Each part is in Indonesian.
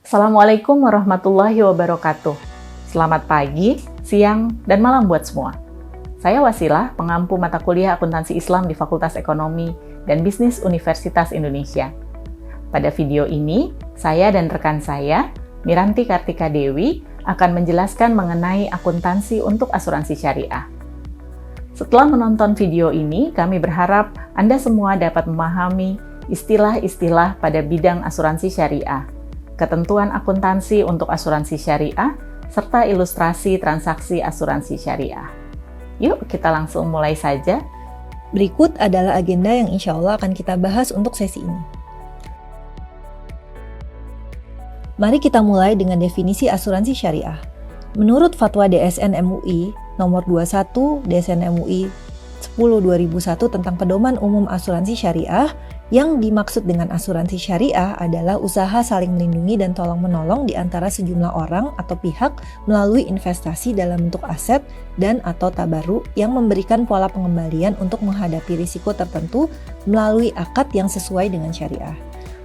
Assalamualaikum warahmatullahi wabarakatuh. Selamat pagi, siang, dan malam buat semua. Saya Wasilah, pengampu mata kuliah Akuntansi Islam di Fakultas Ekonomi dan Bisnis Universitas Indonesia. Pada video ini, saya dan rekan saya, Miranti Kartika Dewi, akan menjelaskan mengenai akuntansi untuk asuransi syariah. Setelah menonton video ini, kami berharap Anda semua dapat memahami istilah-istilah pada bidang asuransi syariah, ketentuan akuntansi untuk asuransi syariah, serta ilustrasi transaksi asuransi syariah. Yuk kita langsung mulai saja. Berikut adalah agenda yang insya Allah akan kita bahas untuk sesi ini. Mari kita mulai dengan definisi asuransi syariah. Menurut Fatwa DSN MUI nomor 21 DSN MUI 10/2001 tentang pedoman umum asuransi syariah, yang dimaksud dengan asuransi syariah adalah usaha saling melindungi dan tolong-menolong di antara sejumlah orang atau pihak melalui investasi dalam bentuk aset dan atau tabaruk yang memberikan pola pengembalian untuk menghadapi risiko tertentu melalui akad yang sesuai dengan syariah.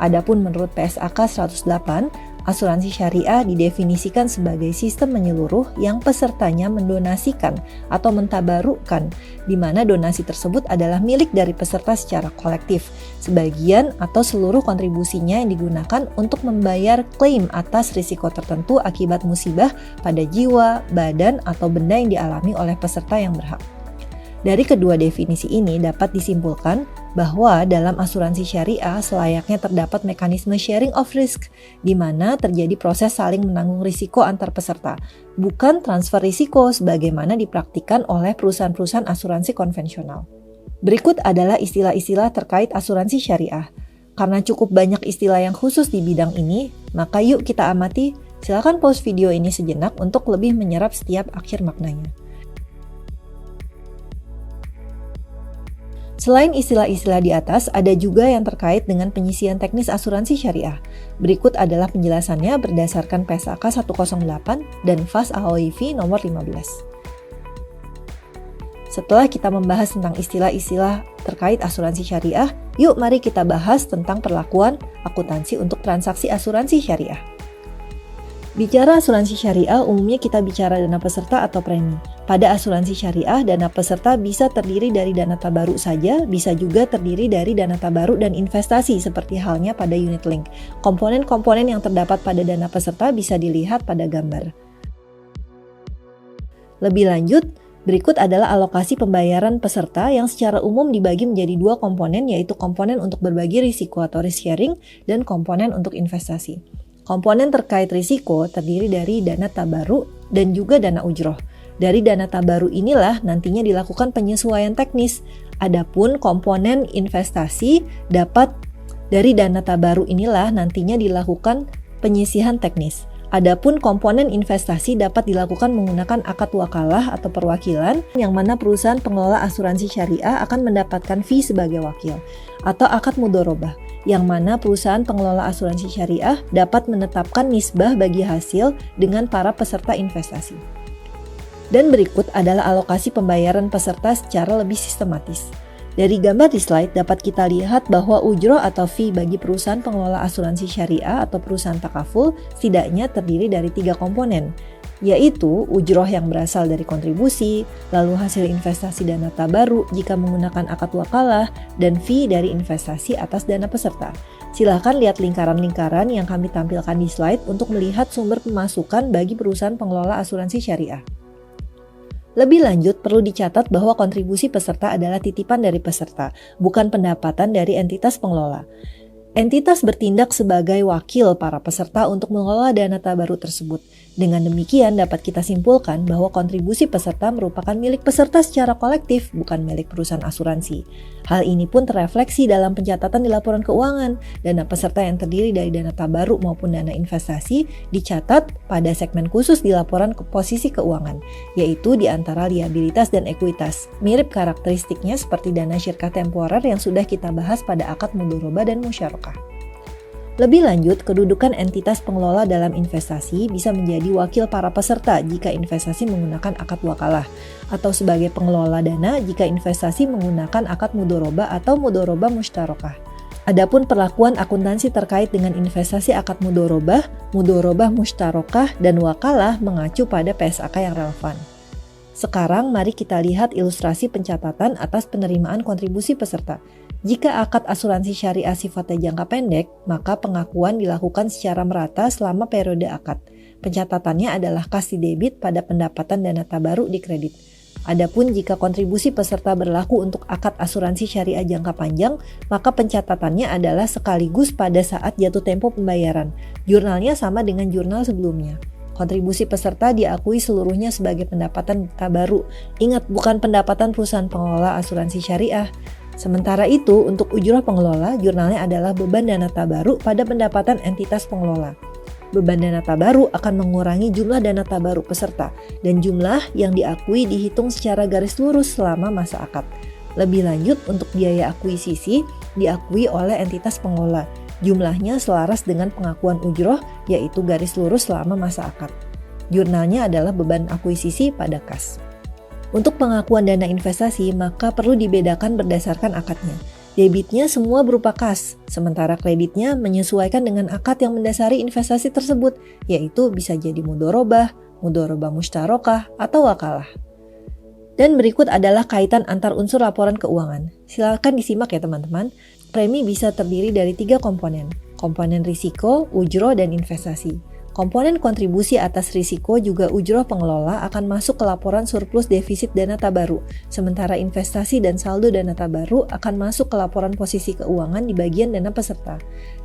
Adapun menurut PSAK 108, asuransi syariah didefinisikan sebagai sistem menyeluruh yang pesertanya mendonasikan atau mentabarukkan, di mana donasi tersebut adalah milik dari peserta secara kolektif. Sebagian atau seluruh kontribusinya yang digunakan untuk membayar klaim atas risiko tertentu akibat musibah pada jiwa, badan, atau benda yang dialami oleh peserta yang berhak. Dari kedua definisi ini dapat disimpulkan bahwa dalam asuransi syariah selayaknya terdapat mekanisme sharing of risk, di mana terjadi proses saling menanggung risiko antar peserta, bukan transfer risiko sebagaimana dipraktikkan oleh perusahaan-perusahaan asuransi konvensional. Berikut adalah istilah-istilah terkait asuransi syariah. Karena cukup banyak istilah yang khusus di bidang ini, maka yuk kita amati. Silakan pause video ini sejenak untuk lebih menyerap setiap akhir maknanya. Selain istilah-istilah di atas, ada juga yang terkait dengan penyisian teknis asuransi syariah. Berikut adalah penjelasannya berdasarkan PSAK 108 dan FAS AOIV nomor 15. Setelah kita membahas tentang istilah-istilah terkait asuransi syariah, yuk mari kita bahas tentang perlakuan akuntansi untuk transaksi asuransi syariah. Bicara asuransi syariah, umumnya kita bicara dana peserta atau premi. Pada asuransi syariah, dana peserta bisa terdiri dari dana tabaruk saja, bisa juga terdiri dari dana tabaruk dan investasi seperti halnya pada unit link. Komponen-komponen yang terdapat pada dana peserta bisa dilihat pada gambar. Lebih lanjut, berikut adalah alokasi pembayaran peserta yang secara umum dibagi menjadi dua komponen, yaitu komponen untuk berbagi risiko atau risk sharing dan komponen untuk investasi. Komponen terkait risiko terdiri dari dana tabaruk dan juga dana ujroh. Dari dana tabaruk inilah nantinya dilakukan penyesuaian teknis. Adapun komponen investasi dapat dari dana tabaruk inilah nantinya dilakukan penyisihan teknis. Adapun komponen investasi dapat dilakukan menggunakan akad wakalah atau perwakilan, yang mana perusahaan pengelola asuransi syariah akan mendapatkan fee sebagai wakil, atau akad mudharabah, yang mana perusahaan pengelola asuransi syariah dapat menetapkan nisbah bagi hasil dengan para peserta investasi. Dan berikut adalah alokasi pembayaran peserta secara lebih sistematis. Dari gambar di slide dapat kita lihat bahwa ujroh atau fee bagi perusahaan pengelola asuransi syariah atau perusahaan takaful setidaknya terdiri dari 3 komponen, yaitu ujroh yang berasal dari kontribusi, lalu hasil investasi dana tabaruk jika menggunakan akad wakalah, dan fee dari investasi atas dana peserta. Silahkan lihat lingkaran-lingkaran yang kami tampilkan di slide untuk melihat sumber pemasukan bagi perusahaan pengelola asuransi syariah. Lebih lanjut, perlu dicatat bahwa kontribusi peserta adalah titipan dari peserta, bukan pendapatan dari entitas pengelola. Entitas bertindak sebagai wakil para peserta untuk mengelola dana tabaruk tersebut. Dengan demikian dapat kita simpulkan bahwa kontribusi peserta merupakan milik peserta secara kolektif, bukan milik perusahaan asuransi. Hal ini pun terefleksi dalam pencatatan di laporan keuangan. Dana peserta yang terdiri dari dana tabaruk maupun dana investasi dicatat pada segmen khusus di laporan posisi keuangan, yaitu di antara liabilitas dan ekuitas. Mirip karakteristiknya seperti dana syirkah temporer yang sudah kita bahas pada akad mudharabah dan musyarakah. Lebih lanjut, kedudukan entitas pengelola dalam investasi bisa menjadi wakil para peserta jika investasi menggunakan akad wakalah, atau sebagai pengelola dana jika investasi menggunakan akad mudharabah atau mudharabah musyarakah. Adapun perlakuan akuntansi terkait dengan investasi akad mudorobah, mudorobah mustarokah, dan wakalah mengacu pada PSAK yang relevan. Sekarang mari kita lihat ilustrasi pencatatan atas penerimaan kontribusi peserta. Jika akad asuransi syariah sifatnya jangka pendek, maka pengakuan dilakukan secara merata selama periode akad. Pencatatannya adalah kas di debit pada pendapatan dana tabaruk di kredit. Adapun jika kontribusi peserta berlaku untuk akad asuransi syariah jangka panjang, maka pencatatannya adalah sekaligus pada saat jatuh tempo pembayaran. Jurnalnya sama dengan jurnal sebelumnya. Kontribusi peserta diakui seluruhnya sebagai pendapatan tabaruk. Ingat, bukan pendapatan perusahaan pengelola asuransi syariah. Sementara itu, untuk ujroh pengelola, jurnalnya adalah beban dana tabaruk pada pendapatan entitas pengelola. Beban dana tabaruk akan mengurangi jumlah dana tabaruk peserta, dan jumlah yang diakui dihitung secara garis lurus selama masa akad. Lebih lanjut, untuk biaya akuisisi diakui oleh entitas pengelola. Jumlahnya selaras dengan pengakuan ujroh, yaitu garis lurus selama masa akad. Jurnalnya adalah beban akuisisi pada kas. Untuk pengakuan dana investasi, maka perlu dibedakan berdasarkan akadnya. Debitnya semua berupa kas, sementara kreditnya menyesuaikan dengan akad yang mendasari investasi tersebut, yaitu bisa jadi mudorobah, mudorobah mustarokah, atau wakalah. Dan berikut adalah kaitan antar unsur laporan keuangan. Silakan disimak ya teman-teman. Premi bisa terdiri dari 3 komponen, komponen risiko, ujroh, dan investasi. Komponen kontribusi atas risiko juga ujroh pengelola akan masuk ke laporan surplus defisit dana tabaruk, sementara investasi dan saldo dana tabaruk akan masuk ke laporan posisi keuangan di bagian dana peserta.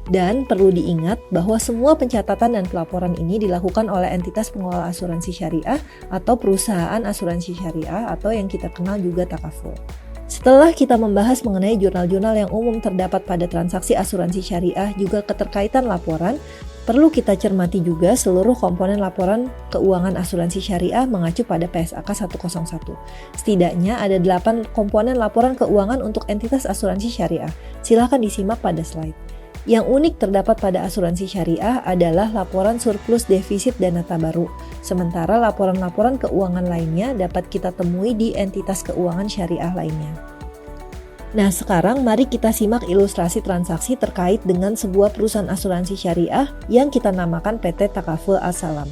Dan perlu diingat bahwa semua pencatatan dan pelaporan ini dilakukan oleh entitas pengelola asuransi syariah atau perusahaan asuransi syariah atau yang kita kenal juga takaful. Setelah kita membahas mengenai jurnal-jurnal yang umum terdapat pada transaksi asuransi syariah juga keterkaitan laporan, perlu kita cermati juga seluruh komponen laporan keuangan asuransi syariah mengacu pada PSAK 101. Setidaknya ada 8 komponen laporan keuangan untuk entitas asuransi syariah. Silakan disimak pada slide. Yang unik terdapat pada asuransi syariah adalah laporan surplus defisit dana tabaruk, sementara laporan-laporan keuangan lainnya dapat kita temui di entitas keuangan syariah lainnya. Nah, sekarang mari kita simak ilustrasi transaksi terkait dengan sebuah perusahaan asuransi syariah yang kita namakan PT Takaful As-Salam.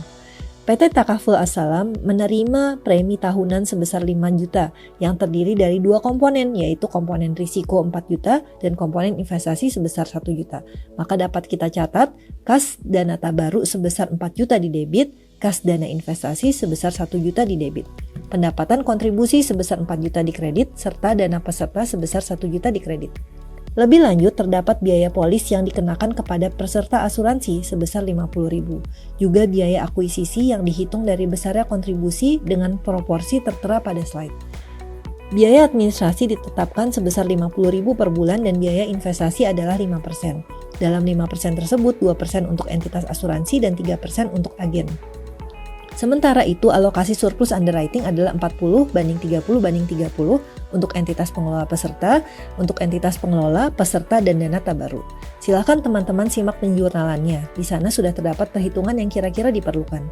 PT Takaful As-Salam menerima premi tahunan sebesar 5 juta yang terdiri dari 2 komponen, yaitu komponen risiko 4 juta dan komponen investasi sebesar 1 juta. Maka dapat kita catat, kas dana tabaruk sebesar 4 juta di debit, kas dana investasi sebesar 1 juta di debit. Pendapatan kontribusi sebesar 4 juta di kredit, serta dana peserta sebesar 1 juta di kredit. Lebih lanjut, terdapat biaya polis yang dikenakan kepada peserta asuransi sebesar 50.000. Juga biaya akuisisi yang dihitung dari besarnya kontribusi dengan proporsi tertera pada slide. Biaya administrasi ditetapkan sebesar 50.000 per bulan dan biaya investasi adalah 5%. Dalam 5% tersebut, 2% untuk entitas asuransi dan 3% untuk agen. Sementara itu, alokasi surplus underwriting adalah 40/30/30 untuk entitas pengelola peserta, untuk entitas pengelola, peserta, dan dana tabaruk. Silakan teman-teman simak penjurnalannya. Di sana sudah terdapat perhitungan yang kira-kira diperlukan.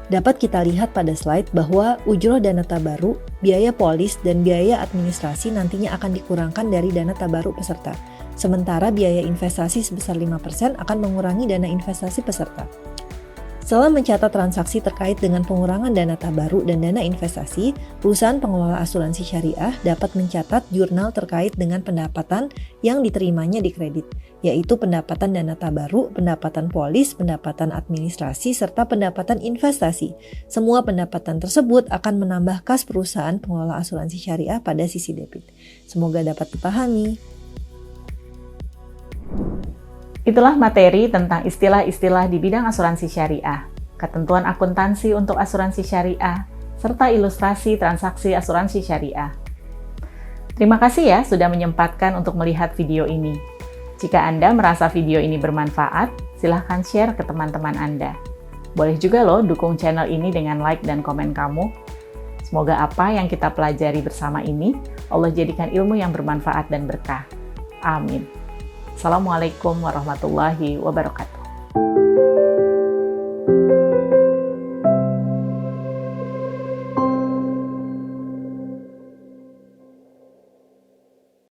Dapat kita lihat pada slide bahwa ujroh dana tabaruk, biaya polis, dan biaya administrasi nantinya akan dikurangkan dari dana tabaruk peserta. Sementara biaya investasi sebesar 5% akan mengurangi dana investasi peserta. Setelah mencatat transaksi terkait dengan pengurangan dana tabaruk dan dana investasi, perusahaan pengelola asuransi syariah dapat mencatat jurnal terkait dengan pendapatan yang diterimanya di kredit, yaitu pendapatan dana tabaruk, pendapatan polis, pendapatan administrasi, serta pendapatan investasi. Semua pendapatan tersebut akan menambah kas perusahaan pengelola asuransi syariah pada sisi debit. Semoga dapat dipahami. Itulah materi tentang istilah-istilah di bidang asuransi syariah, ketentuan akuntansi untuk asuransi syariah, serta ilustrasi transaksi asuransi syariah. Terima kasih ya sudah menyempatkan untuk melihat video ini. Jika Anda merasa video ini bermanfaat, silahkan share ke teman-teman Anda. Boleh juga loh dukung channel ini dengan like dan komen kamu. Semoga apa yang kita pelajari bersama ini, Allah jadikan ilmu yang bermanfaat dan berkah. Amin. Assalamualaikum warahmatullahi wabarakatuh.